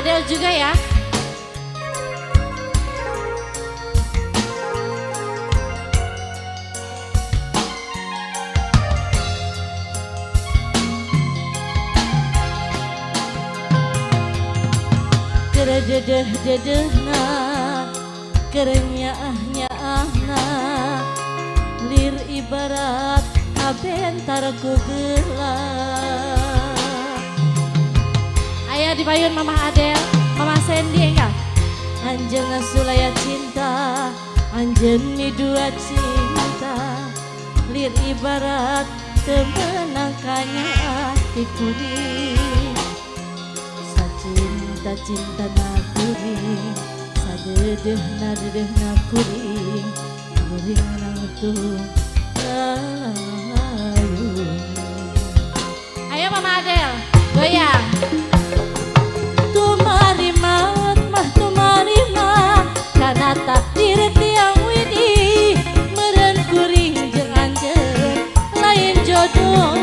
Adel juga ya. Dedeh-dedehna kerenyaah-nyaahna lir ibarat abentar ku gelah. Ayo dipayun Mama Adel, Mama Sandy enggak? Anjeun sulaya cinta, anjeun midua cinta, lir ibarat temenang kanyaah ti kuring. Cinta kuring, sadedehna kuring, kuring nangtung layung. Ayo Mama Adel, goyang. Tumarimat mah tumarimat, kana takdir tiang widi, meureun kuring jeung anjeun lain jodoh.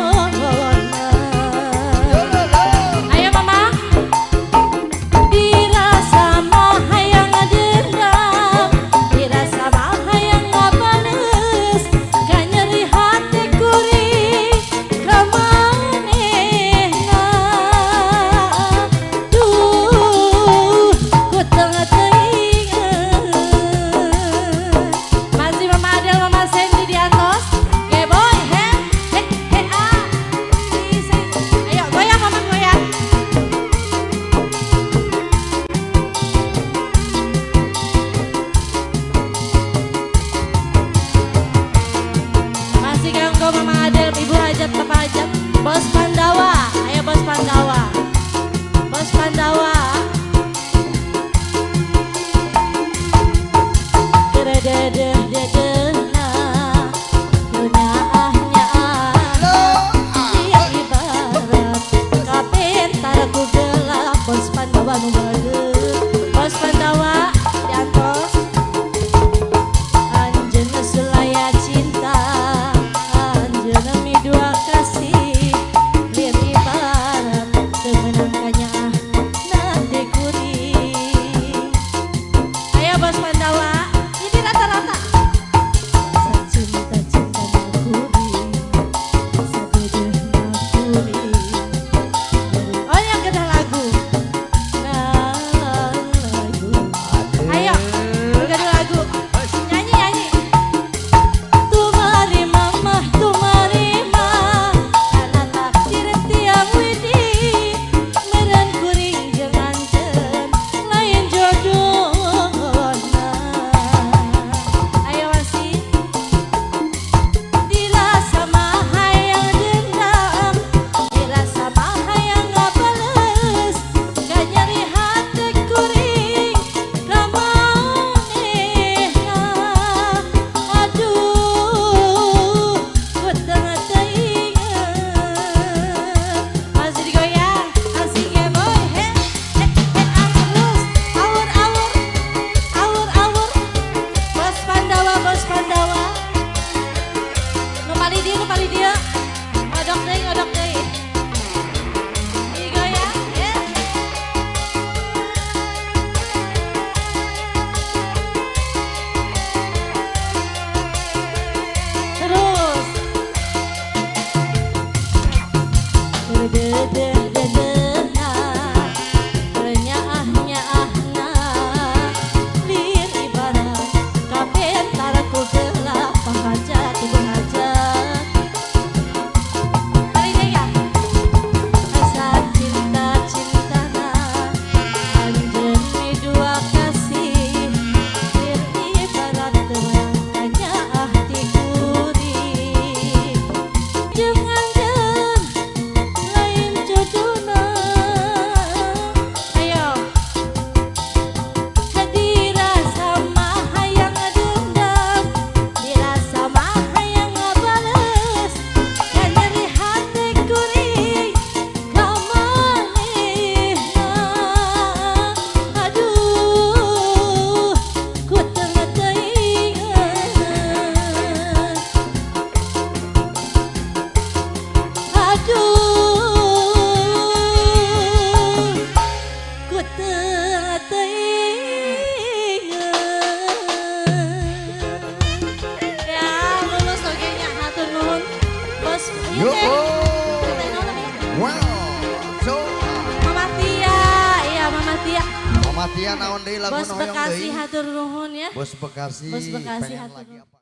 Iya Yo. teh. Teh naon namanya? Well, so Mama Tia, iya Mama Tia. Mama Tia naon deui lagu Bos hoyong Bekasi deui. hatur nuhun ya. Bos Bekasi. Bos Bekasi pengen hatur lagi nuhun. apa?